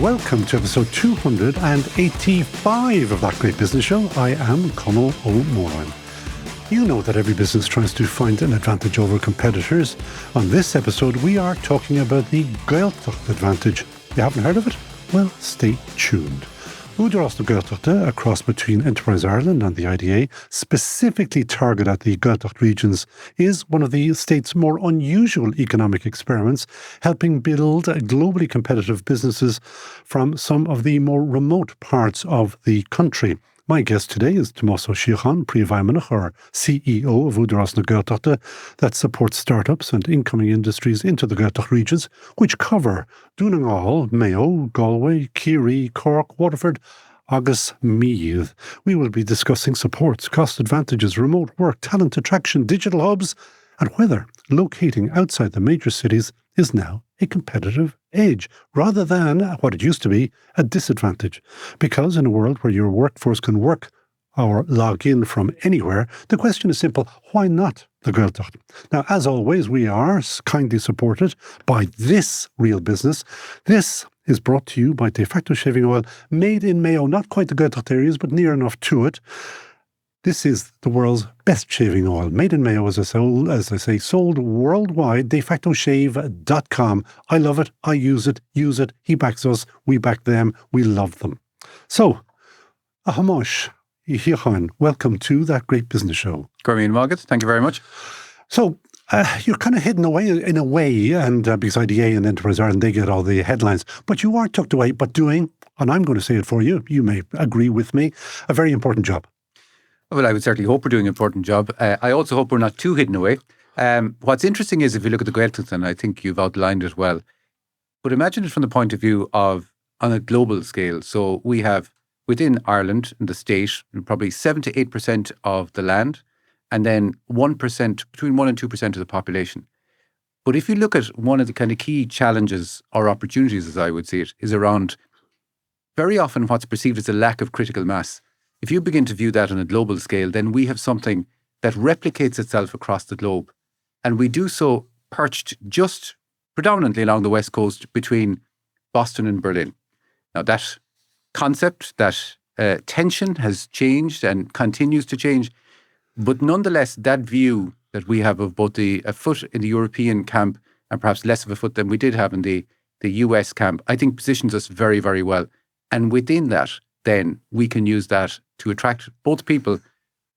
Welcome to episode 285 of That Great Business Show. I am Tomás Ó Síocháin. You know that every business tries to find an advantage over competitors. On this episode, we are talking about the Gaeltacht advantage. You haven't heard of it? Well, stay tuned. Údarás Gaeltachta, a cross between Enterprise Ireland and the IDA, specifically targeted at the Gaeltacht regions, is one of the state's more unusual economic experiments, helping build globally competitive businesses from some of the more remote parts of the country. My guest today is Tomás Ó Síocháin, Príomh-Eamonnach, or CEO of Údarás Gaeltachta, that supports startups and incoming industries into the Gaeltacht regions, which cover Donegal, Mayo, Galway, Kerry, Cork, Waterford, agus Meath. We will be discussing supports, cost advantages, remote work, talent attraction, digital hubs, and whether locating outside the major cities is now a competitive edge, rather than what it used to be, a disadvantage. Because in a world where your workforce can work or log in from anywhere, the question is simple: why not the Gaeltacht? Now, as always, we are kindly supported by this real business. This is brought to you by De Facto Shaving Oil, made in Mayo, not quite the Gaeltacht areas, but near enough to it. This is the world's best shaving oil, made in Mayo, as I say, sold worldwide, defactoshave.com. I love it. I use it. He backs us. We back them. We love them. So, Tomás Ó Síocháin, welcome to That Great Business Show. Gormín Margaret, thank you very much. So, you're kind of hidden away in a way, and because IDA and Enterprise Ireland, they get all the headlines, but you are tucked away, but doing, and I'm going to say it for you, you may agree with me, a very important job. Well, I would certainly hope we're doing an important job. I also hope we're not too hidden away. What's interesting is if you look at the Gaeltacht, and I think you've outlined it well, but imagine it from the point of view of on a global scale. So we have within Ireland, in the state, probably 7 to 8% of the land, and then 1%, between 1 and 2% of the population. But if you look at one of the kind of key challenges or opportunities, as I would see it, is around very often what's perceived as a lack of critical mass. If you begin to view that on a global scale, then we have something that replicates itself across the globe. And we do so perched just predominantly along the west coast between Boston and Berlin. Now that concept, that tension has changed and continues to change. But nonetheless, that view that we have of both a foot in the European camp and perhaps less of a foot than we did have in the US camp, I think positions us very, very well. And within that, then we can use that to attract both people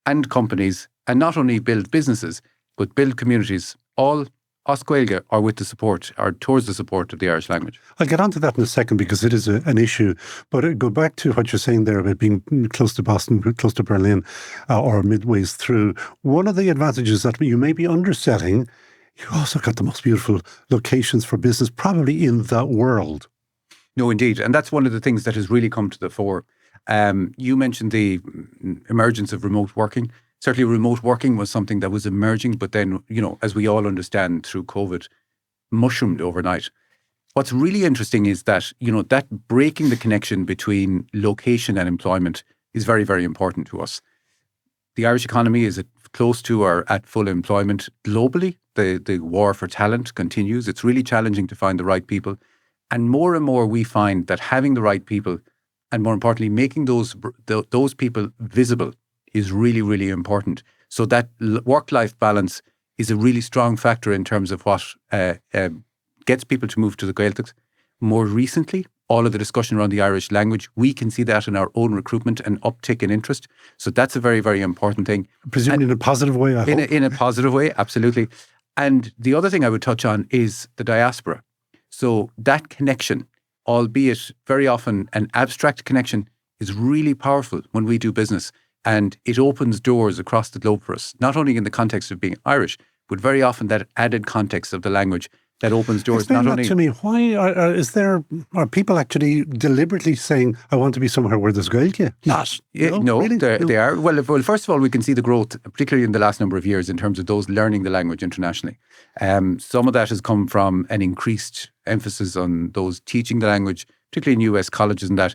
and companies, and not only build businesses, but build communities, all os Gaeilge are with the support, or towards the support of the Irish language. I'll get onto that in a second because it is an issue. But go back to what you're saying there about being close to Boston, close to Berlin, or midways through. One of the advantages that you may be underselling, you also got the most beautiful locations for business probably in the world. No, indeed. And that's one of the things that has really come to the fore. You mentioned the emergence of remote working. Certainly remote working was something that was emerging, but then, as we all understand through COVID, mushroomed overnight. What's really interesting is that, that breaking the connection between location and employment is very, very important to us. The Irish economy is close to or at full employment globally. The war for talent continues. It's really challenging to find the right people. And more we find that having the right people, and more importantly, making those people visible is really, really important. So that work-life balance is a really strong factor in terms of what gets people to move to the Gaeltacht. More recently, all of the discussion around the Irish language, we can see that in our own recruitment and uptick in interest. So that's a very, very important thing. Presumably in a positive way, I hope. In a positive way, absolutely. And the other thing I would touch on is the diaspora. So that connection, albeit very often an abstract connection, is really powerful when we do business. And it opens doors across the globe for us, not only in the context of being Irish, but very often that added context of the language that opens doors. Explain that to me. Why are people actually deliberately saying, I want to be somewhere where there's Gaeilge? No, really? They are. Well, first of all, we can see the growth, particularly in the last number of years, in terms of those learning the language internationally. Some of that has come from an increased emphasis on those teaching the language, particularly in US colleges and that,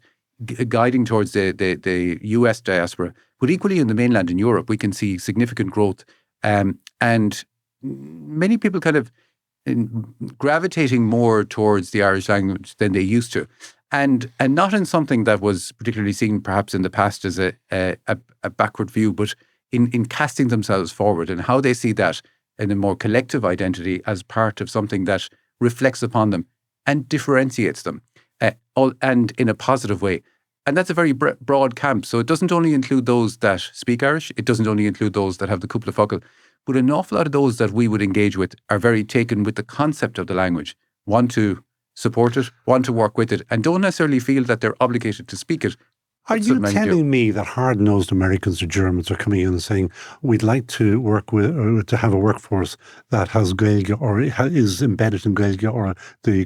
guiding towards the US diaspora. But equally in the mainland in Europe, we can see significant growth. And many people kind of gravitating more towards the Irish language than they used to. and not in something that was particularly seen perhaps in the past as a backward view, but in casting themselves forward and how they see that in a more collective identity as part of something that reflects upon them and differentiates them, and in a positive way. And that's a very broad camp. So it doesn't only include those that speak Irish, it doesn't only include those that have the cúpla focal, but an awful lot of those that we would engage with are very taken with the concept of the language, want to support it, want to work with it, and don't necessarily feel that they're obligated to speak it. Are you telling me that hard-nosed Americans or Germans are coming in and saying, we'd like to work with, or to have a workforce that has Gaeilge or is embedded in Gaeilge or the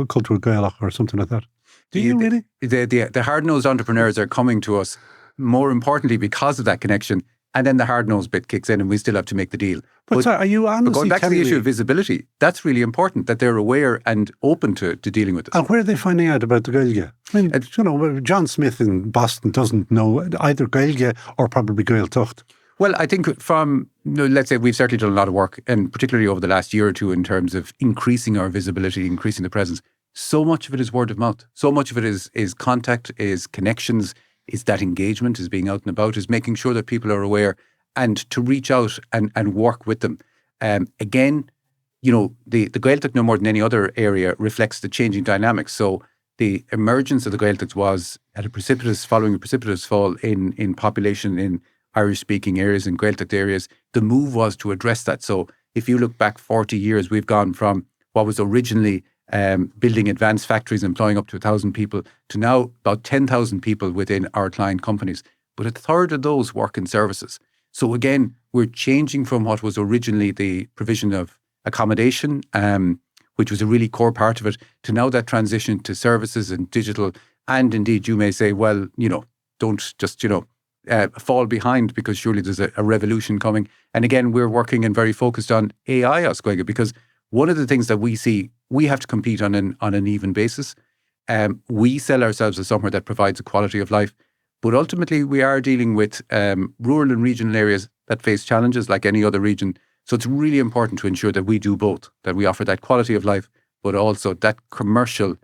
cultural Gaeltacht or something like that? Do you really? The hard-nosed entrepreneurs are coming to us more importantly because of that connection. And then the hard-nosed bit kicks in and we still have to make the deal. But sorry, are you honestly going back to the issue of visibility, that's really important, that they're aware and open to dealing with it. And where are they finding out about the Gaeilge? I mean, John Smith in Boston doesn't know either Gaeilge or probably Gaeltacht. Well, I think from, let's say we've certainly done a lot of work, and particularly over the last year or two in terms of increasing our visibility, increasing the presence. So much of it is word of mouth. So much of it is contact, is connections, is that engagement, is being out and about, is making sure that people are aware and to reach out and work with them. Again, the Gaeltacht, no more than any other area, reflects the changing dynamics. So the emergence of the Gaeltacht was following a precipitous fall in population in Irish-speaking areas, in Gaeltacht areas. The move was to address that. So if you look back 40 years, we've gone from what was originally building advanced factories, employing up to 1,000 people, to now about 10,000 people within our client companies. But a third of those work in services. So again, we're changing from what was originally the provision of accommodation, which was a really core part of it, to now that transition to services and digital. And indeed, you may say, well, don't just, fall behind, because surely there's a revolution coming. And again, we're working and very focused on AI, Oswego, because one of the things that we see, we have to compete on an even basis. We sell ourselves as somewhere that provides a quality of life, but ultimately we are dealing with rural and regional areas that face challenges like any other region. So it's really important to ensure that we do both, that we offer that quality of life, but also that commercial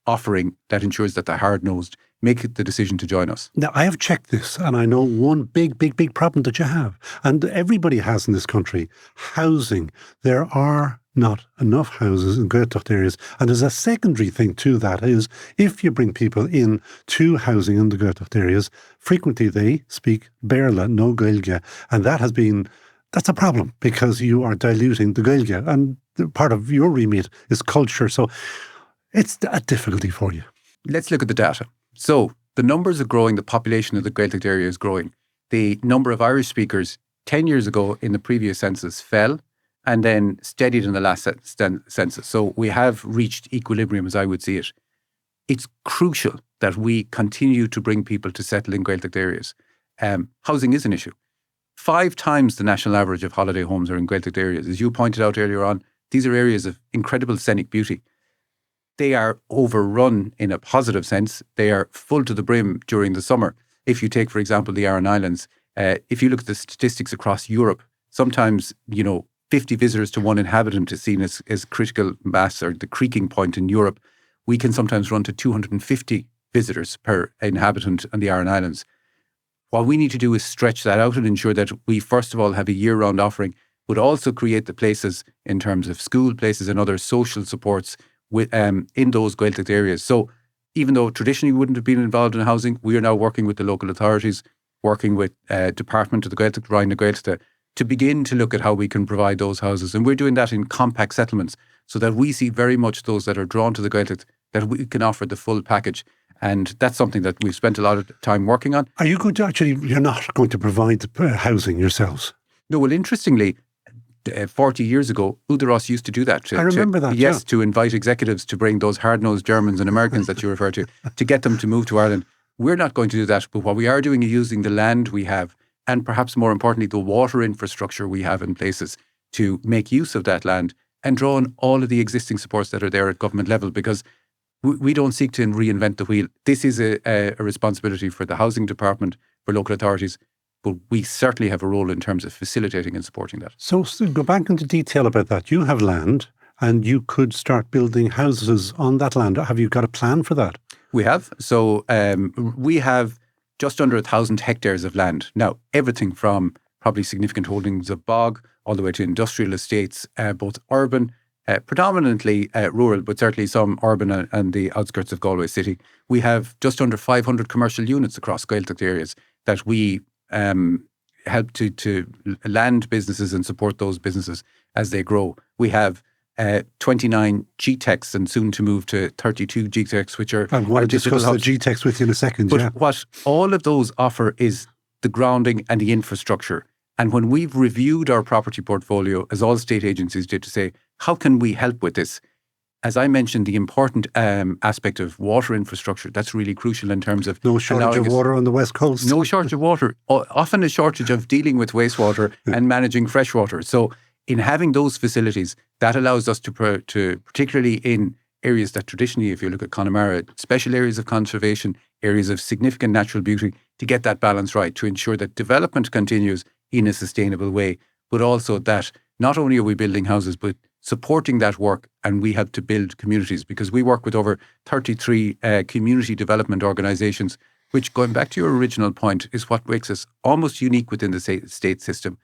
offering that ensures that the hard-nosed make the decision to join us. Now, I have checked this, and I know one big problem that you have, and everybody has in this country: housing. There are not enough houses in Gaeltacht areas. And there's a secondary thing to that, is if you bring people in to housing in the Gaeltacht areas, frequently they speak Béarla, no Gaeilge. And that's a problem, because you are diluting the Gaeilge. And part of your remit is culture. So it's a difficulty for you. Let's look at the data. So the numbers are growing, the population of the Gaeltacht area is growing. The number of Irish speakers 10 years ago in the previous census fell and then steadied in the last census. So we have reached equilibrium, as I would see it. It's crucial that we continue to bring people to settle in Gaeltacht areas. Housing is an issue. 5 times the national average of holiday homes are in Gaeltacht areas. As you pointed out earlier on, these are areas of incredible scenic beauty. They are overrun in a positive sense. They are full to the brim during the summer. If you take, for example, the Aran Islands, if you look at the statistics across Europe, sometimes, 50 visitors to one inhabitant is seen as critical mass, or the creaking point in Europe. We can sometimes run to 250 visitors per inhabitant on the Aran Islands. What we need to do is stretch that out and ensure that we, first of all, have a year-round offering, but also create the places in terms of school places and other social supports in those Gaeltacht areas. So even though traditionally we wouldn't have been involved in housing, we are now working with the local authorities, working with Department of the Gaeltacht, Ryan Gaeltachta, to begin to look at how we can provide those houses. And we're doing that in compact settlements, so that we see very much those that are drawn to the Gaeltacht, that we can offer the full package. And that's something that we've spent a lot of time working on. Are you going to you're not going to provide housing yourselves? No, well, interestingly, 40 years ago, Údarás used to do that. I remember that. Yes, yeah. To invite executives to bring those hard-nosed Germans and Americans that you refer to get them to move to Ireland. We're not going to do that, but what we are doing is using the land we have, and perhaps more importantly, the water infrastructure we have in places, to make use of that land and draw on all of the existing supports that are there at government level, because we don't seek to reinvent the wheel. This is a responsibility for the housing department, for local authorities, but we certainly have a role in terms of facilitating and supporting that. So go back into detail about that. You have land, and you could start building houses on that land. Have you got a plan for that? We have. So we have just under 1,000 hectares of land. Now, everything from probably significant holdings of bog all the way to industrial estates, both urban, predominantly rural, but certainly some urban and the outskirts of Galway City. We have just under 500 commercial units across Gaeltacht areas that we help to land businesses and support those businesses as they grow. We have 29 GTECs and soon to move to 32 GTECs, which are I want to discuss the GTECs with you in a second. But what all of those offer is the grounding and the infrastructure. And when we've reviewed our property portfolio, as all state agencies did, to say, how can we help with this? As I mentioned, the important aspect of water infrastructure, that's really crucial in terms of... No shortage of water on the West Coast. No shortage of water. Often a shortage of dealing with wastewater and managing fresh water. So in having those facilities, that allows us to particularly in areas that traditionally, if you look at Connemara, special areas of conservation, areas of significant natural beauty, to get that balance right, to ensure that development continues in a sustainable way, but also that not only are we building houses, but supporting that work, and we help to build communities, because we work with over 33 community development organisations, which, going back to your original point, is what makes us almost unique within the state system.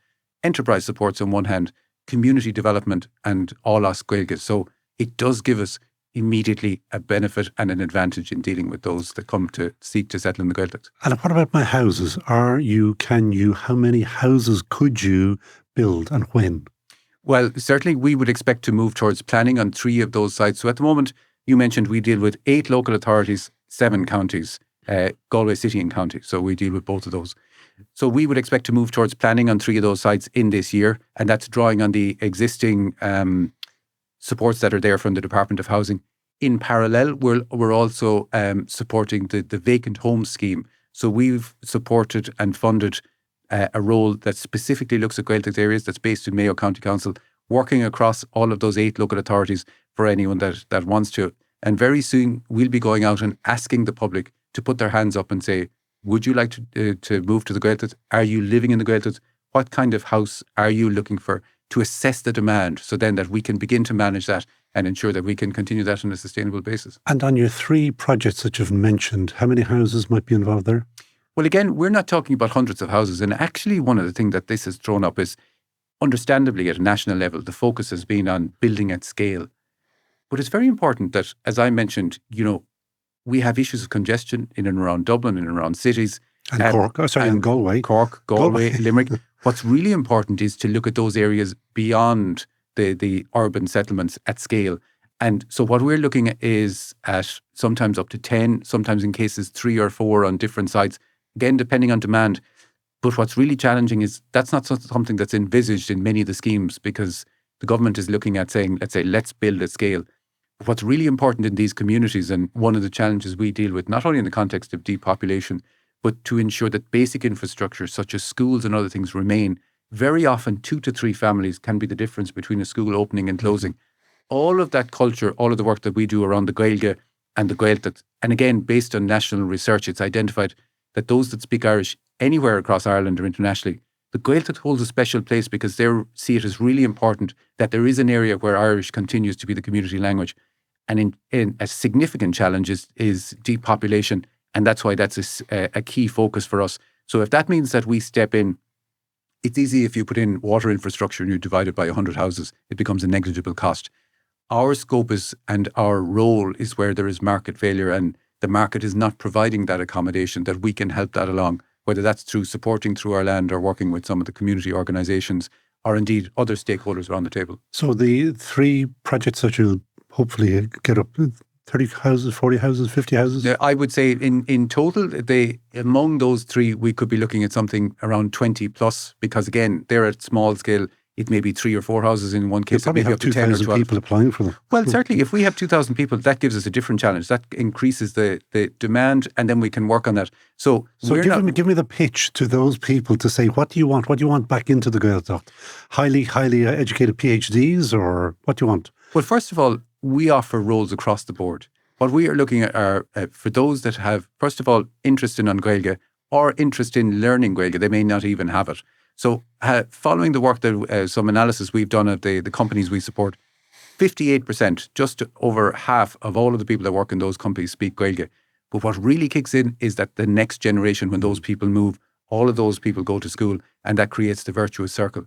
Enterprise supports on one hand, community development and all us Gaelgas. So it does give us immediately a benefit and an advantage in dealing with those that come to seek to settle in the Gaeltacht. And what about my houses? How many houses could you build and when? Well, certainly we would expect to move towards planning on 3 of those sites. So at the moment, you mentioned we deal with 8 local authorities, 7 counties, Galway City and County. So we deal with both of those. So we would expect to move towards planning on 3 of those sites in this year. And that's drawing on the existing supports that are there from the Department of Housing. In parallel, we're also supporting the vacant home scheme. So we've supported and funded a role that specifically looks at Gaeltacht areas, that's based in Mayo County Council, working across all of those 8 local authorities for anyone that wants to. And very soon we'll be going out and asking the public to put their hands up and say, would you like to move to the Gaeltacht? Are you living in the Gaeltacht? What kind of house are you looking for? To assess the demand, so then that we can begin to manage that and ensure that we can continue that on a sustainable basis. And on your 3 projects that you've mentioned, how many houses might be involved there? Well, again, we're not talking about hundreds of houses. And actually, one of the things that this has thrown up is, understandably, at a national level, the focus has been on building at scale. But it's very important that, as I mentioned, we have issues of congestion in and around Dublin, in and around cities. And Galway. Cork, Galway, Limerick. What's really important is to look at those areas beyond the urban settlements at scale. And so what we're looking at is at sometimes up to 10, sometimes in cases 3 or 4 on different sites, again, depending on demand. But what's really challenging is that's not something that's envisaged in many of the schemes, because the government is looking at saying, let's build at scale. But what's really important in these communities, and one of the challenges we deal with, not only in the context of depopulation, but to ensure that basic infrastructure such as schools and other things remain. Very often 2 to 3 families can be the difference between a school opening and closing. All of that culture, all of the work that we do around the Gaeilge and the Gaeltacht, and again, based on national research, it's identified that those that speak Irish anywhere across Ireland or internationally, the Gaeltacht holds a special place because they see it as really important that there is an area where Irish continues to be the community language. And in a significant challenge is depopulation. And that's why that's a key focus for us. So if that means that we step in, it's easy if you put in water infrastructure and you divide it by 100 houses, it becomes a negligible cost. Our scope is, and our role is where there is market failure and the market is not providing that accommodation, that we can help that along, whether that's through supporting through our land or working with some of the community organisations or indeed other stakeholders around the table. So the 3 projects that you'll hopefully get up, 30 houses, 40 houses, 50 houses? I would say in total, among those 3, we could be looking at something around 20 plus, because again, they're at small scale. It may be 3 or 4 houses in one case. You probably have 2,000 people applying for them. Well, certainly, if we have 2,000 people, that gives us a different challenge. That increases the demand, and then we can work on that. So give me the pitch to those people to say, what do you want? What do you want back into the Gaeltacht? Highly educated PhDs, or what do you want? Well, first of all, we offer roles across the board. What we are looking at are for those that have, first of all, interest in Gaeilge or interest in learning Gaeilge. They may not even have it. So following the work that some analysis we've done of the companies we support, 58%, just over half of all of the people that work in those companies speak Gaeilge. But what really kicks in is that the next generation, when those people move, all of those people go to school, and that creates the virtuous circle.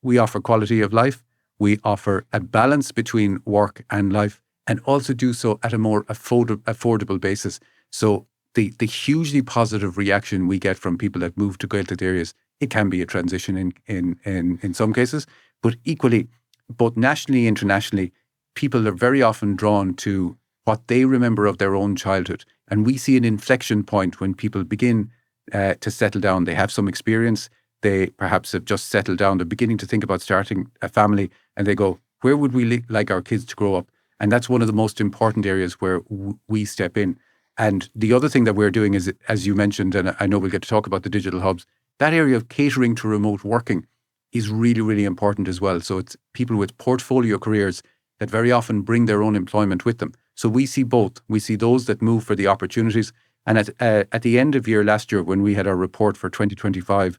We offer quality of life. We offer a balance between work and life, and also do so at a more affordable basis. So the hugely positive reaction we get from people that move to Gaeltacht areas, it can be a transition in some cases, but equally, both nationally, internationally, people are very often drawn to what they remember of their own childhood. And we see an inflection point when people begin to settle down. They have some experience. They perhaps have just settled down. They're beginning to think about starting a family, and they go, where would we like our kids to grow up? And that's one of the most important areas where we step in. And the other thing that we're doing is, as you mentioned, and I know we'll get to talk about the digital hubs, that area of catering to remote working is really, really important as well. So it's people with portfolio careers that very often bring their own employment with them. So we see both. We see those that move for the opportunities. And at the end of year last year, when we had our report for 2025,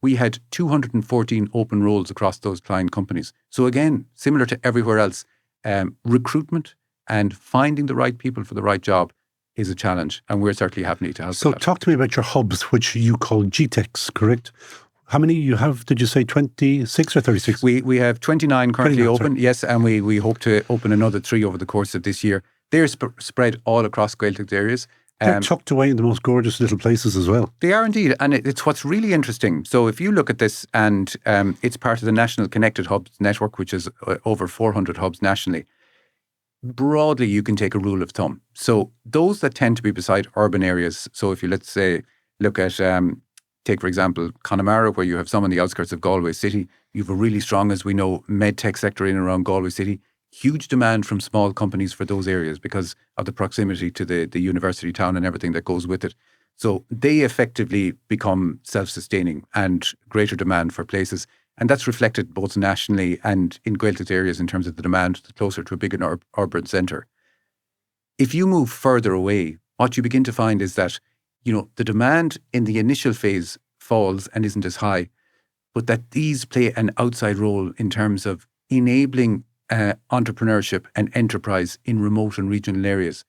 we had 214 open roles across those client companies. So again, similar to everywhere else, recruitment and finding the right people for the right job is a challenge. And we're certainly happy to help. So talk to me about your hubs, which you call GTECs, correct? How many you have? Did you say 26 or 36? We have 29 currently 29, open, yes, and we hope to open another 3 over the course of this year. They're spread all across Gaeltacht areas. They're tucked away in the most gorgeous little places as well. They are indeed, and it's what's really interesting. So if you look at this, and it's part of the National Connected Hubs Network, which is over 400 hubs nationally. Broadly, you can take a rule of thumb. So those that tend to be beside urban areas, so if you, let's say, look at, take for example, Connemara, where you have some on the outskirts of Galway City, you have a really strong, as we know, medtech sector in and around Galway City. Huge demand from small companies for those areas because of the proximity to the university town and everything that goes with it. So they effectively become self-sustaining and greater demand for places. And that's reflected both nationally and in Gaeltacht areas in terms of the demand closer to a big urban centre. If you move further away, what you begin to find is that, the demand in the initial phase falls and isn't as high, but that these play an outside role in terms of enabling entrepreneurship and enterprise in remote and regional areas.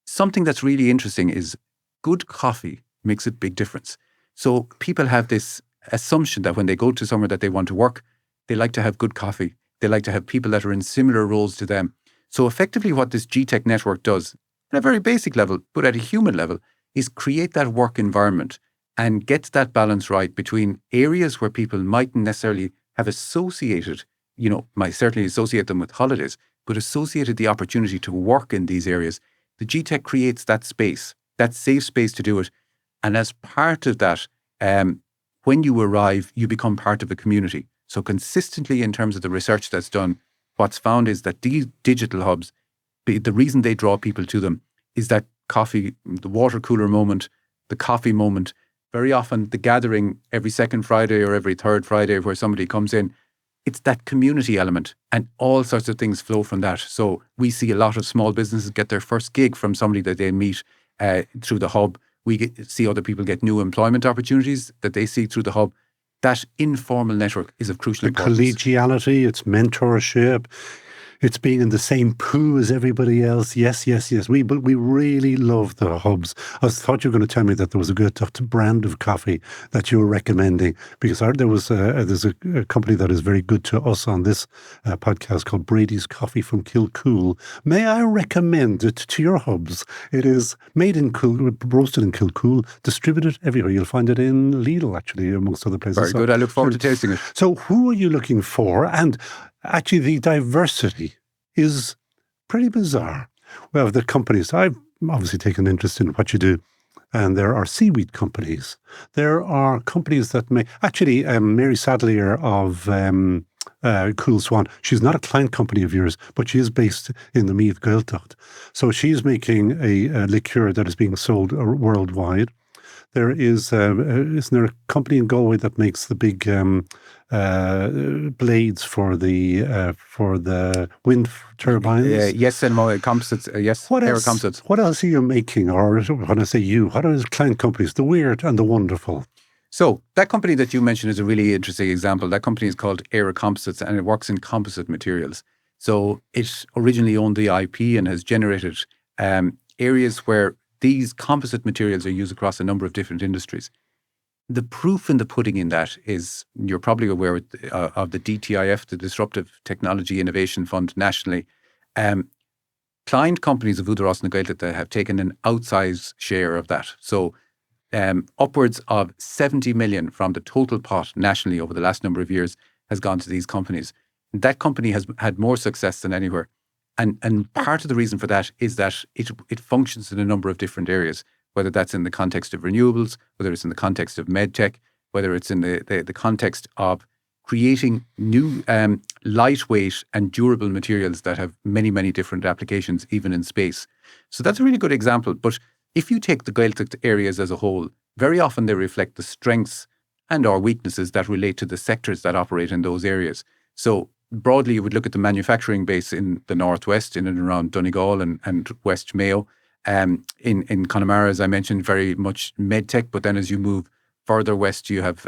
Something that's really interesting is good coffee makes a big difference. So people have this assumption that when they go to somewhere that they want to work, they like to have good coffee. They like to have people that are in similar roles to them. So effectively what this GTEC network does, at a very basic level, but at a human level, is create that work environment and get that balance right between areas where people mightn't necessarily have associated, might certainly associate them with holidays, but associated the opportunity to work in these areas. The GTEC creates that space, that safe space to do it. And as part of that, when you arrive, you become part of a community. So consistently in terms of the research that's done, what's found is that these digital hubs, the reason they draw people to them is that coffee, the water cooler moment, the coffee moment, very often the gathering every second Friday or every third Friday where somebody comes in. It's that community element, and all sorts of things flow from that. So we see a lot of small businesses get their first gig from somebody that they meet through the hub. We see other people get new employment opportunities that they see through the hub. That informal network is of crucial importance. Collegiality, it's mentorship, it's being in the same pool as everybody else. Yes. We really love the hubs. I thought you were going to tell me that there was a Gaeltacht brand of coffee that you were recommending, because there's a company that is very good to us on this podcast called Brady's Coffee from Kilcool. May I recommend it to your hubs? It is made in roasted in Kilcool, distributed everywhere. You'll find it in Lidl, actually, amongst other places. Very good. I look forward to tasting it. So who are you looking for? And actually, the diversity is pretty bizarre. Well, the companies, I've obviously taken interest in what you do, and there are seaweed companies. There are companies that make, actually, Mary Sadlier of Cool Swan, she's not a client company of yours, but she is based in the Meath Gaeltacht. So she's making a liqueur that is being sold worldwide. There is, isn't there a company in Galway that makes the big blades for the wind turbines? Yes, and composites. Yes, air composites. What else are you making? Or when I say you, what are client companies? The weird and the wonderful. So that company that you mentioned is a really interesting example. That company is called Air Composites, and it works in composite materials. So it originally owned the IP and has generated areas where these composite materials are used across a number of different industries. The proof in the pudding in that is, you're probably aware of the DTIF, the Disruptive Technology Innovation Fund nationally. Client companies of Údarás and Gaeltachta have taken an outsized share of that. So upwards of 70 million from the total pot nationally over the last number of years has gone to these companies. That company has had more success than anywhere. And part of the reason for that is that it functions in a number of different areas, whether that's in the context of renewables, whether it's in the context of medtech, whether it's in the context of creating new lightweight and durable materials that have many, many different applications, even in space. So that's a really good example. But if you take the Gaeltacht areas as a whole, very often they reflect the strengths and or weaknesses that relate to the sectors that operate in those areas. So broadly, you would look at the manufacturing base in the northwest, in and around Donegal and West Mayo. In Connemara, as I mentioned, very much medtech. But then as you move further west, you have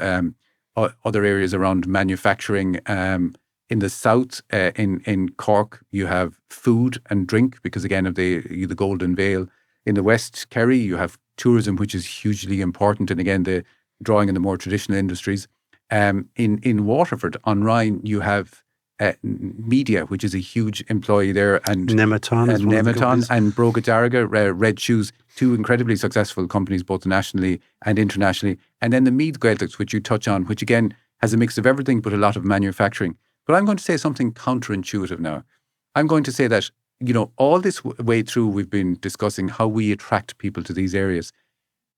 other areas around manufacturing. In the south, in Cork, you have food and drink because, again, of the Golden Vale. In the west, Kerry, you have tourism, which is hugely important. And again, the drawing in the more traditional industries. In Waterford, on Rhine, you have media, which is a huge employee there, and Nemeton and Broga Darga, Red Shoes, two incredibly successful companies, both nationally and internationally. And then the Meath Gaeltacht, which you touch on, which again has a mix of everything but a lot of manufacturing. But I'm going to say something counterintuitive now. I'm going to say that, all this way through, we've been discussing how we attract people to these areas.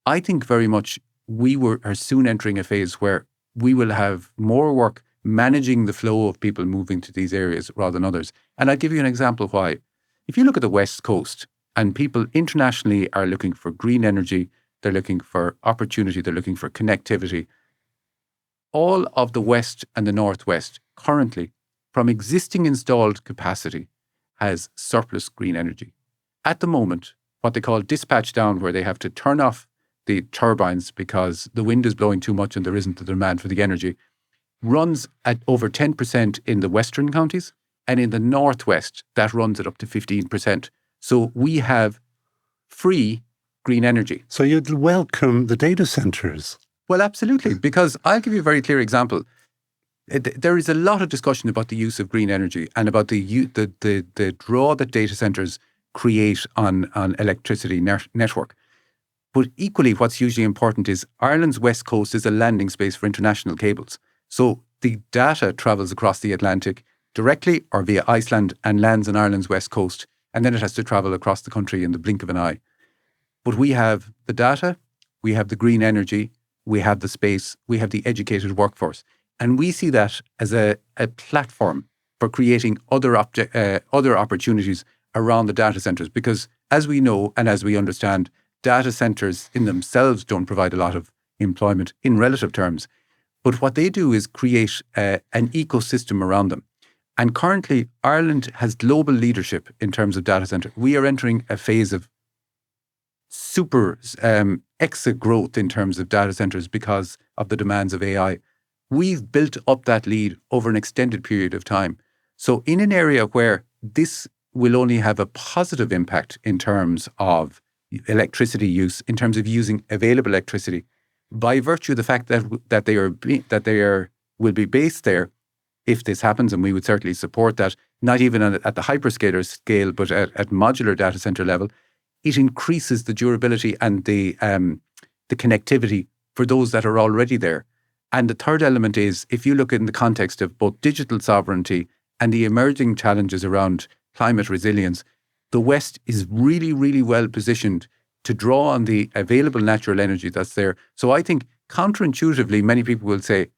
I think very much we are soon entering a phase where we will have more work managing the flow of people moving to these areas rather than others. And I'll give you an example why. If you look at the West Coast, and people internationally are looking for green energy, they're looking for opportunity, they're looking for connectivity. All of the West and the Northwest currently, from existing installed capacity, has surplus green energy. At the moment, what they call dispatch down, where they have to turn off the turbines because the wind is blowing too much and there isn't the demand for the energy, runs at over 10% in the western counties, and in the northwest, that runs at up to 15%. So we have free green energy. So you'd welcome the data centres? Well, absolutely, because I'll give you a very clear example. There is a lot of discussion about the use of green energy and about the draw that data centres create on electricity network. But equally, what's hugely important is Ireland's west coast is a landing space for international cables. So the data travels across the Atlantic directly or via Iceland and lands on Ireland's west coast, and then it has to travel across the country in the blink of an eye. But we have the data, we have the green energy, we have the space, we have the educated workforce. And we see that as a platform for creating other opportunities around the data centres. Because as we know and as we understand, data centres in themselves don't provide a lot of employment in relative terms. But what they do is create an ecosystem around them. And currently, Ireland has global leadership in terms of data centre. We are entering a phase of super exit growth in terms of data centres because of the demands of AI. We've built up that lead over an extended period of time. So in an area where this will only have a positive impact in terms of electricity use, in terms of using available electricity, by virtue of the fact that they will be based there, if this happens, and we would certainly support that, not even at the hyperscaler scale, but at modular data center level, it increases the durability and the connectivity for those that are already there. And the third element is, if you look in the context of both digital sovereignty and the emerging challenges around climate resilience, the West is really, really well positioned to draw on the available natural energy that's there. So I think counterintuitively, many people will say,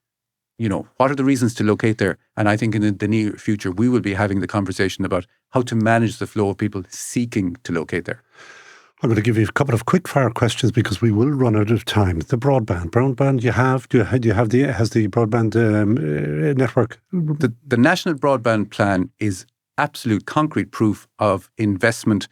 what are the reasons to locate there? And I think in the near future, we will be having the conversation about how to manage the flow of people seeking to locate there. I'm going to give you a couple of quick fire questions because we will run out of time. The broadband has the broadband network? The National Broadband Plan is absolute concrete proof of investment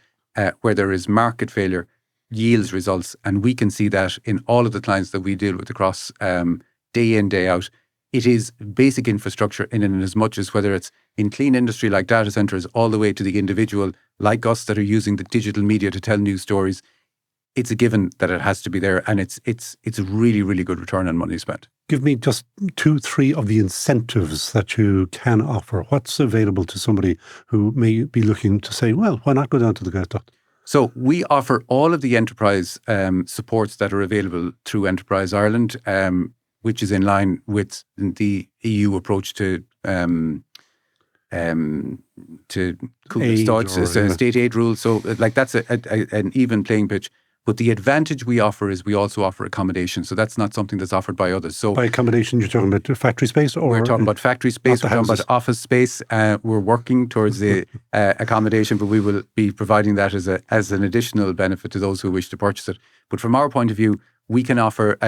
where there is market failure, yields results. And we can see that in all of the clients that we deal with across day in, day out. it is basic infrastructure in as much as whether it's in clean industry like data centers, all the way to the individual like us that are using the digital media to tell news stories. It's a given that it has to be there, and it's a really, really good return on money spent. Give me just 2, 3 of the incentives that you can offer. What's available to somebody who may be looking to say, well, why not go down to the Gaeltacht? So we offer all of the enterprise supports that are available through Enterprise Ireland, which is in line with the EU approach to state aid rules. So like that's an even playing pitch. But the advantage we offer is we also offer accommodation. So that's not something that's offered by others. So by accommodation, you're talking about factory space? Or we're talking about factory space, we're talking about office space. We're working towards the accommodation, but we will be providing that as an additional benefit to those who wish to purchase it. But from our point of view, we can offer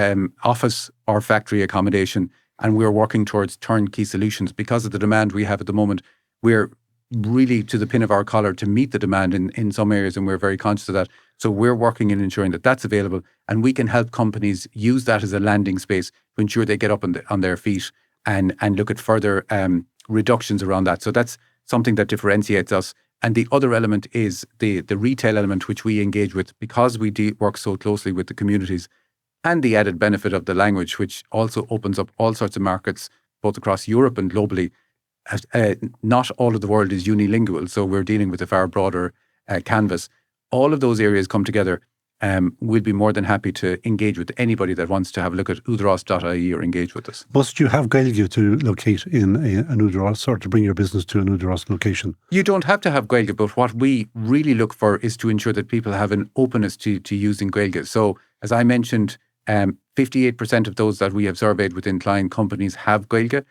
office or factory accommodation, and we're working towards turnkey solutions. Because of the demand we have at the moment, we're really to the pin of our collar to meet the demand in some areas, and we're very conscious of that. So we're working in ensuring that that's available, and we can help companies use that as a landing space to ensure they get up on their feet and look at further reductions around that. So that's something that differentiates us. And the other element is the retail element, which we engage with because we work so closely with the communities, and the added benefit of the language, which also opens up all sorts of markets, both across Europe and globally. Not all of the world is unilingual, so we're dealing with a far broader canvas. All of those areas come together. We'd be more than happy to engage with anybody that wants to have a look at údarás.ie or engage with us. Must you have Gaeilge to locate in an Údarás or to bring your business to an Údarás location? You don't have to have Gaeilge, but what we really look for is to ensure that people have an openness to using Gaeilge. So as I mentioned, 58% of those that we have surveyed within client companies have Gaeilge.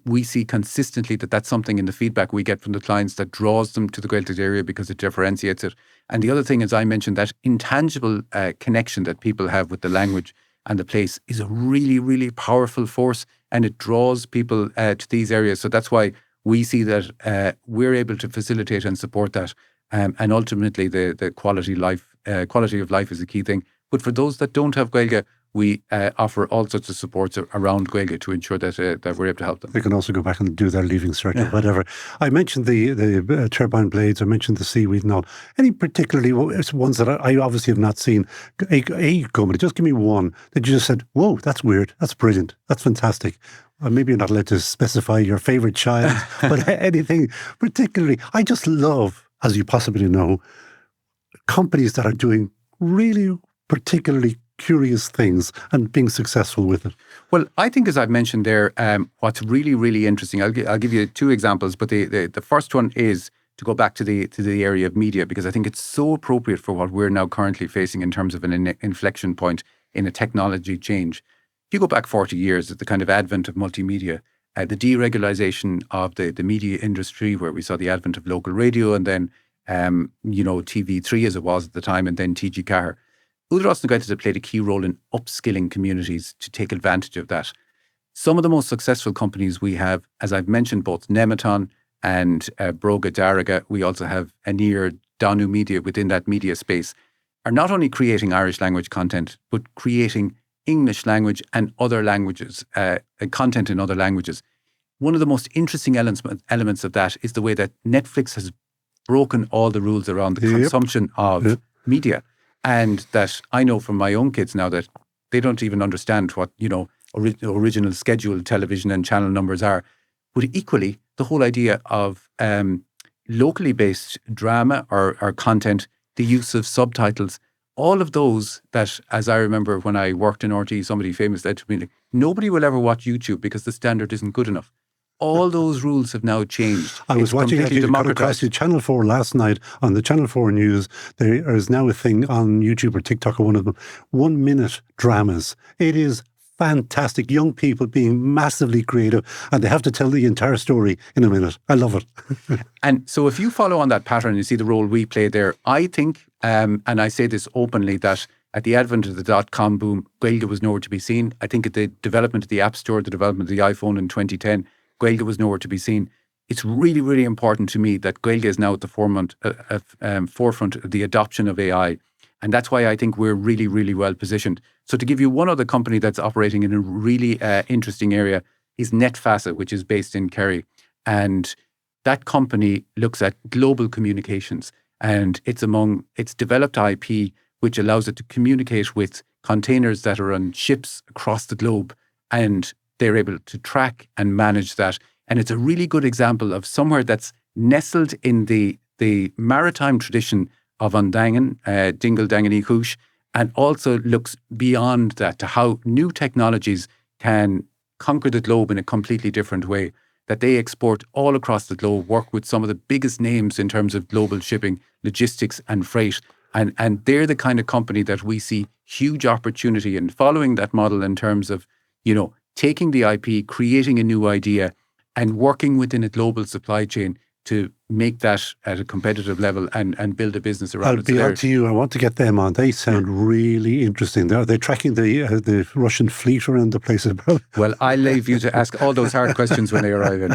We see consistently that that's something in the feedback we get from the clients that draws them to the Gaeltacht area because it differentiates it. And the other thing, as I mentioned, that intangible connection that people have with the language and the place is a really, really powerful force, and it draws people to these areas. So that's why we see that we're able to facilitate and support that. And ultimately, the quality of life is a key thing. But for those that don't have Gaeilge, we offer all sorts of supports around Gaeilge to ensure that we're able to help them. They can also go back and do their leaving cert or whatever. I mentioned the turbine blades, I mentioned the seaweed and all. Any particularly ones that I obviously have not seen, a company, just give me one that you just said, whoa, that's weird, that's brilliant, that's fantastic. Maybe you're not allowed to specify your favourite child, but anything particularly. I just love, as you possibly know, companies that are doing really particularly curious things and being successful with it. Well, I think, as I've mentioned there, what's really, really interesting, I'll give you 2 examples, but the first one is to go back to the area of media, because I think it's so appropriate for what we're now currently facing in terms of an inflection point in a technology change. If you go back 40 years at the kind of advent of multimedia, the deregulation of the media industry, where we saw the advent of local radio and then, TV3 as it was at the time, and then TG Car. Údarás na Gaeltachta played a key role in upskilling communities to take advantage of that. Some of the most successful companies we have, as I've mentioned, both Nematon and Broga Daraga, we also have Anir, Danu Media within that media space, are not only creating Irish language content, but creating English language and other languages, content in other languages. One of the most interesting elements of that is the way that Netflix has broken all the rules around the consumption of media. And that I know from my own kids now that they don't even understand what, original scheduled television and channel numbers are. But equally, the whole idea of locally based drama or content, the use of subtitles, all of those that, as I remember when I worked in RT, somebody famous said to me, nobody will ever watch YouTube because the standard isn't good enough. All those rules have now changed. I was watching Channel 4 last night on the Channel 4 news. There is now a thing on YouTube or TikTok or one of them, 1 minute dramas. It is fantastic. Young people being massively creative, and they have to tell the entire story in a minute. I love it. And so if you follow on that pattern, you see the role we play there. I think, and I say this openly, that at the advent of the .com boom, Gaeilge was nowhere to be seen. I think at the development of the App Store, the development of the iPhone in 2010, Gaeilge was nowhere to be seen. It's really, really important to me that Gaeilge is now at the forefront of the adoption of AI. And that's why I think we're really, really well positioned. So to give you one other company that's operating in a really interesting area, is Netfasa, which is based in Kerry. And that company looks at global communications, and it's developed IP which allows it to communicate with containers that are on ships across the globe, and they're able to track and manage that. And it's a really good example of somewhere that's nestled in the maritime tradition of Undangan, Dingle Dangani Coosh, and also looks beyond that to how new technologies can conquer the globe in a completely different way, that they export all across the globe, work with some of the biggest names in terms of global shipping, logistics and freight. And they're the kind of company that we see huge opportunity in following that model in terms of, taking the IP, creating a new idea and working within a global supply chain to make that at a competitive level and build a business around it. I'll be on to you. I want to get them on. They sound really interesting. Are they tracking the Russian fleet around the place as well? Well, I'll leave you to ask all those hard questions when they arrive in.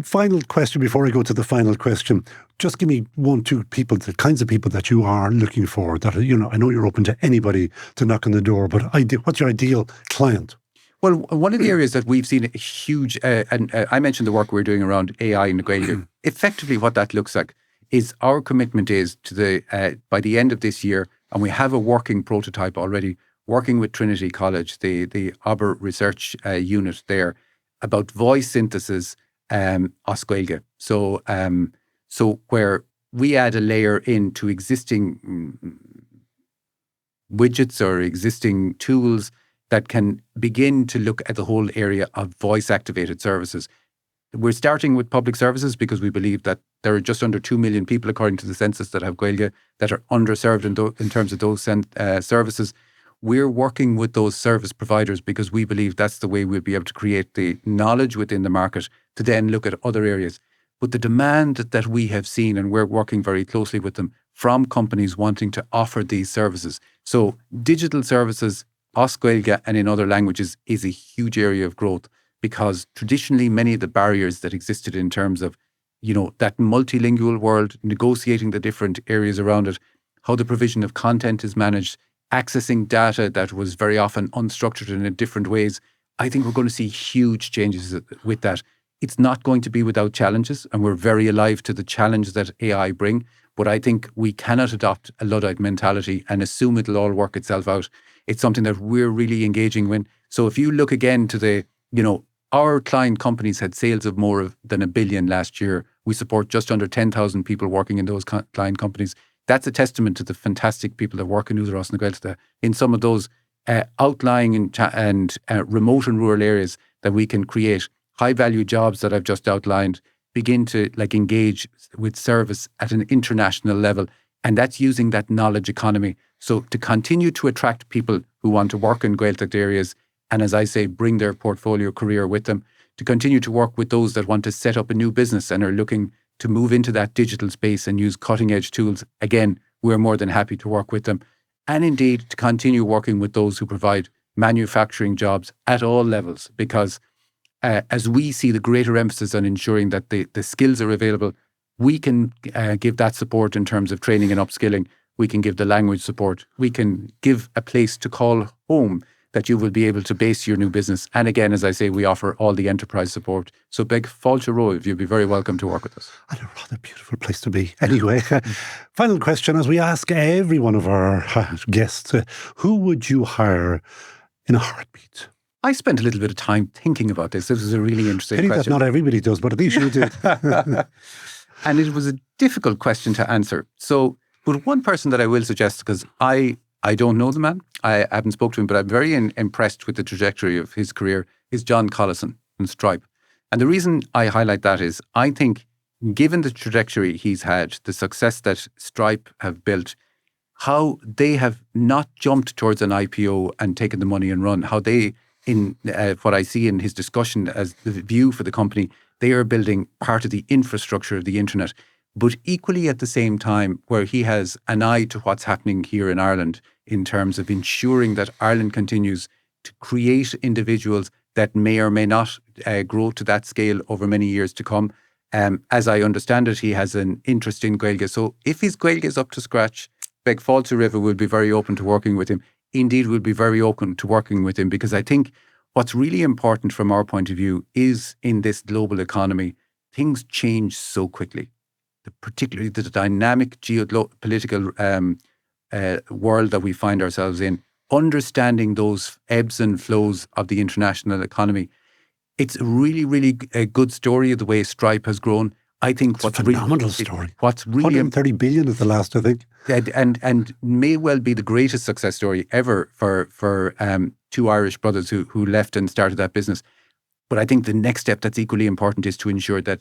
Final question before I go to the final question. Just give me 1-2 people, the kinds of people that you are looking for. That I know you're open to anybody to knock on the door, but what's your ideal client? Well, one of the areas that we've seen a huge, and I mentioned the work we're doing around AI in the Gaeltacht. Effectively, what that looks like is our commitment is to by the end of this year, and we have a working prototype already, working with Trinity College, the Aber research unit there, about voice synthesis as Gaeilge. So where we add a layer into existing widgets or existing tools that can begin to look at the whole area of voice-activated services. We're starting with public services because we believe that there are just under 2 million people, according to the census, that have Gaeilge, that are underserved in terms of those services. We're working with those service providers because we believe that's the way we'll be able to create the knowledge within the market to then look at other areas. But the demand that we have seen, and we're working very closely with them, from companies wanting to offer these services. So digital services, as Gaeilge and in other languages, is a huge area of growth, because traditionally many of the barriers that existed in terms of, that multilingual world, negotiating the different areas around it, how the provision of content is managed, accessing data that was very often unstructured and in different ways. I think we're going to see huge changes with that. It's not going to be without challenges, and we're very alive to the challenges that AI bring. But I think we cannot adopt a Luddite mentality and assume it'll all work itself out. It's something that we're really engaging with. So if you look again to our client companies had sales of more than $1 billion last year. We support just under 10,000 people working in those client companies. That's a testament to the fantastic people that work in Údarás and Gaeltachta in some of those outlying and remote and rural areas, that we can create high-value jobs that I've just outlined, begin to engage with service at an international level. And that's using that knowledge economy. So to continue to attract people who want to work in Gaeltacht areas, and as I say, bring their portfolio career with them, to continue to work with those that want to set up a new business and are looking to move into that digital space and use cutting-edge tools. Again, we're more than happy to work with them. And indeed, to continue working with those who provide manufacturing jobs at all levels, because as we see the greater emphasis on ensuring that the skills are available, we can give that support in terms of training and upskilling. We can give the language support. We can give a place to call home that you will be able to base your new business. And again, as I say, we offer all the enterprise support. So beg Fáilte Roibh, you'd be very welcome to work with us. And a rather beautiful place to be. Anyway, final question, as we ask every one of our guests, who would you hire in a heartbeat? I spent a little bit of time thinking about this. This was a really interesting question. That not everybody does, but at least you did. And it was a difficult question to answer. So, but one person that I will suggest, because I don't know the man, I haven't spoken to him, but I'm very impressed with the trajectory of his career, is John Collison in Stripe. And the reason I highlight that is, I think, given the trajectory he's had, the success that Stripe have built, how they have not jumped towards an IPO and taken the money and run, how they, in what I see in his discussion as the view for the company, they are building part of the infrastructure of the internet, but equally at the same time where he has an eye to what's happening here in Ireland in terms of ensuring that Ireland continues to create individuals that may or may not grow to that scale over many years to come. As I understand it, he has an interest in Gaeilge. So if his Gaeilge is up to scratch, beg Fáilte Roibh will be very open to working with him. Indeed, we'll be very open to working with him, because I think what's really important from our point of view is in this global economy, things change so quickly. Particularly the dynamic geopolitical world that we find ourselves in, understanding those ebbs and flows of the international economy. It's really, really a good story of the way Stripe has grown. I think it's a phenomenal story. What's really 130 billion at the last, I think. And may well be the greatest success story ever for two Irish brothers who left and started that business. But I think the next step that's equally important is to ensure that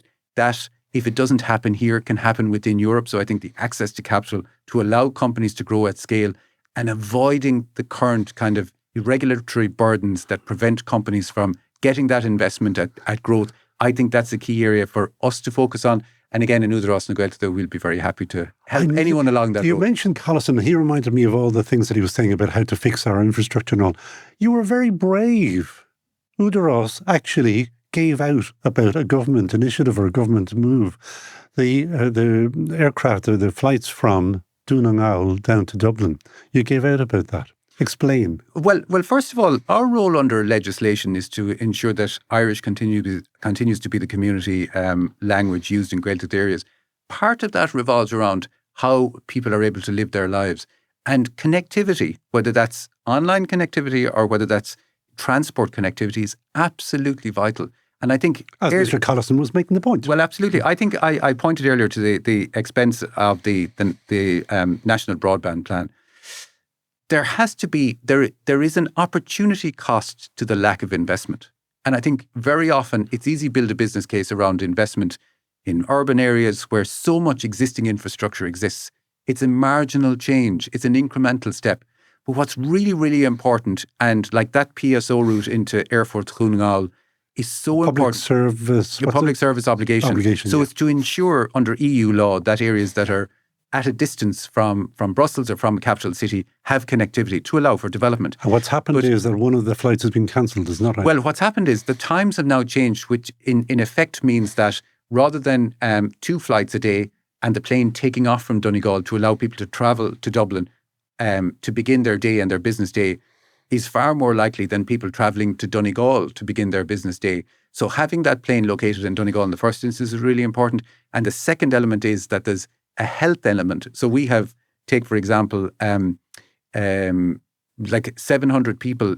if it doesn't happen here, can happen within Europe. So I think the access to capital to allow companies to grow at scale and avoiding the current kind of regulatory burdens that prevent companies from getting that investment at growth. I think that's a key area for us to focus on. And again, in Údarás and Gaeltachta, we'll be very happy to help anyone along that road. You mentioned Collison. He reminded me of all the things that he was saying about how to fix our infrastructure and all. You were very brave. Údarás actually gave out about a government initiative or a government move. The aircraft or the flights from Donegal down to Dublin. You gave out about that. Explain. Well, first of all, our role under legislation is to ensure that Irish continues to be the community language used in Gaeltacht areas. Part of that revolves around how people are able to live their lives. And connectivity, whether that's online connectivity or whether that's transport connectivity, is absolutely vital. And I think... As Mr. Collison was making the point. Well, absolutely. I think I pointed earlier to the expense of the National Broadband Plan. There is an opportunity cost to the lack of investment. And I think very often it's easy to build a business case around investment in urban areas where so much existing infrastructure exists. It's a marginal change. It's an incremental step. But what's really, really important, and like that PSO route into Erfurt, Donegal, is so important. Public service obligation. So it's to ensure under EU law that areas that are at a distance from Brussels or from a capital city have connectivity to allow for development. And what's happened is that one of the flights has been cancelled, is not right? Well, what's happened is the times have now changed, which in effect means that rather than 2 flights a day and the plane taking off from Donegal to allow people to travel to Dublin to begin their day and their business day is far more likely than people travelling to Donegal to begin their business day. So having that plane located in Donegal in the first instance is really important. And the second element is that there's a health element. So we have, take for example, like 700 people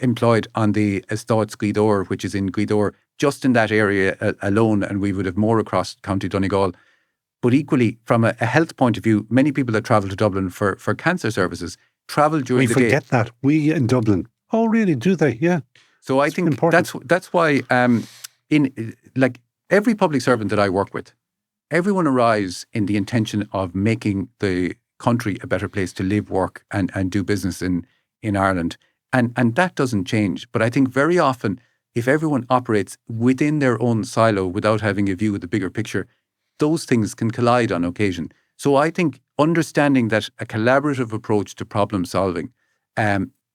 employed on the Estáit Scuidor, which is in Scuidor, just in that area alone, and we would have more across County Donegal. But equally, from a health point of view, many people that travel to Dublin for cancer services travel during the day. We forget that. We in Dublin. Oh, really? Do they? Yeah. So I think that's why in like every public servant that I work with, everyone arrives in the intention of making the country a better place to live, work and do business in Ireland. And that doesn't change. But I think very often, if everyone operates within their own silo without having a view of the bigger picture, those things can collide on occasion. So I think understanding that a collaborative approach to problem solving,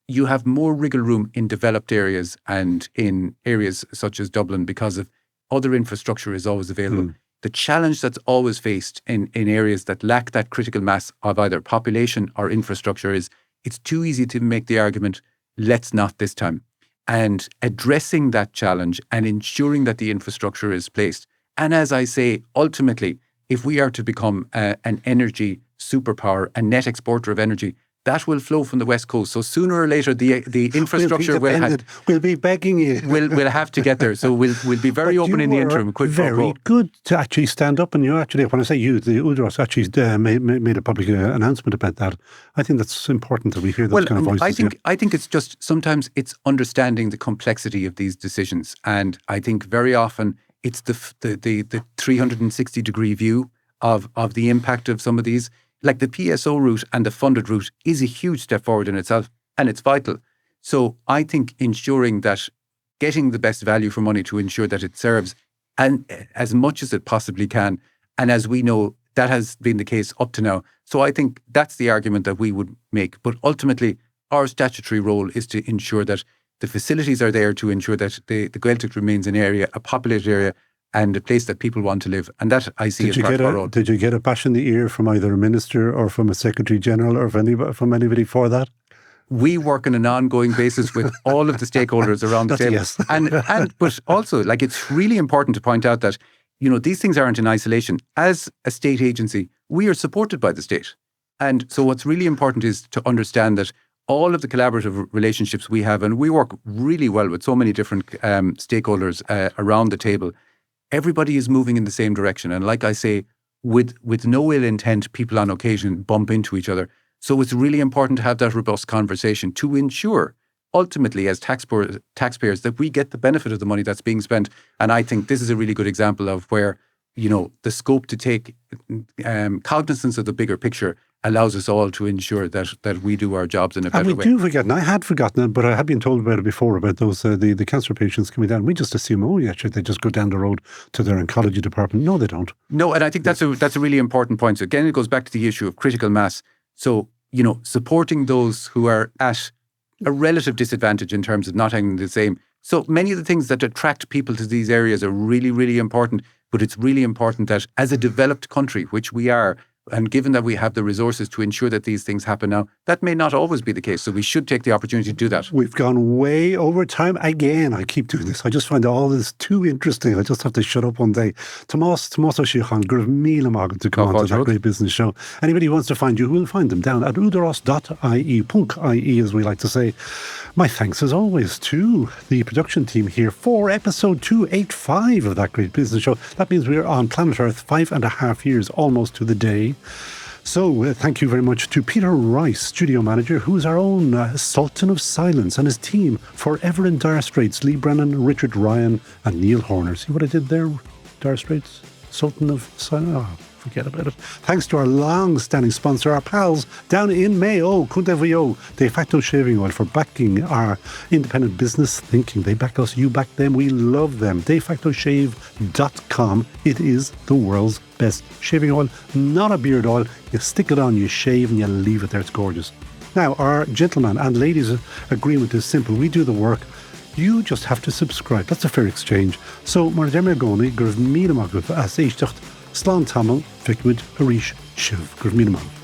you have more wriggle room in developed areas and in areas such as Dublin because of other infrastructure is always available. The challenge that's always faced in areas that lack that critical mass of either population or infrastructure is it's too easy to make the argument, let's not this time. And addressing that challenge and ensuring that the infrastructure is placed. And as I say, ultimately, if we are to become an energy superpower, a net exporter of energy, that will flow from the West Coast. So sooner or later, the infrastructure we'll be begging you. We'll have to get there. So we'll be very open in the interim. Very good to actually stand up. And you actually, when I say you, the Údarás actually made a public announcement about that. I think that's important that we hear those kind of voices. I think it's just sometimes it's understanding the complexity of these decisions. And I think very often it's the 360-degree view of the impact of some of these. Like the PSO route and the funded route is a huge step forward in itself, and it's vital. So I think ensuring that getting the best value for money to ensure that it serves and as much as it possibly can, and as we know, that has been the case up to now. So I think that's the argument that we would make. But ultimately, our statutory role is to ensure that the facilities are there to ensure that the Gaeltacht remains an area, a populated area, and a place that people want to live. And that I see as part of our role. Did you get a bash in the ear from either a minister or from a secretary general or from anybody for that? we work on an ongoing basis with all of the stakeholders around the table. Yes. But also, like, it's really important to point out that, you know, these things aren't in isolation. As a state agency, we are supported by the state. And so what's really important is to understand that all of the collaborative relationships we have, and we work really well with so many different stakeholders around the table, everybody is moving in the same direction. And like I say, with no ill intent, people on occasion bump into each other. So it's really important to have that robust conversation to ensure, ultimately, as taxpayers, that we get the benefit of the money that's being spent. And I think this is a really good example of where, you know, the scope to take cognizance of the bigger picture allows us all to ensure that we do our jobs in a better way. And we do forget, and I had forgotten it, but I had been told about it before, about those, the cancer patients coming down. We just assume, oh, yeah, sure, they just go down the road to their oncology department. No, they don't. No, and I think that's a really important point. So again, it goes back to the issue of critical mass. So, you know, supporting those who are at a relative disadvantage in terms of not having the same. So many of the things that attract people to these areas are really, really important. But it's really important that as a developed country, which we are, and given that we have the resources to ensure that these things happen now, that may not always be the case. So we should take the opportunity to do that. We've gone way over time again. I keep doing this. I just find all this too interesting. I just have to shut up one day. Tomás Ó Síocháin, gurv míle magan to come on to that great business show. Anybody who wants to find you, who will find them down at údarás.ie, as we like to say. My thanks, as always, to the production team here for episode 285 of that great business show. That means we're on planet Earth 5.5 years, almost to the day. So thank you very much to Peter Rice, studio manager, who is our own Sultan of Silence, and his team, forever in Dire Straits, Lee Brennan, Richard Ryan, and Neil Horner. See what I did there? Dire Straits, Sultan of Silence. Oh, forget about it. Thanks to our long-standing sponsor, our pals down in Mayo, Cundevio, De Facto Shaving Oil, for backing our independent business thinking. They back us, you back them, we love them. DeFactoShave.com. It is the world's best shaving oil, not a beard oil. You stick it on, you shave, and you leave it there. It's gorgeous. Now, our gentleman and ladies agreement is simple. We do the work. You just have to subscribe. That's a fair exchange. So, mar demer goni, gurv míle magadh as éisteacht, Slán Tamil, Ficmid, Harish, Shiv, gurv míle magadh.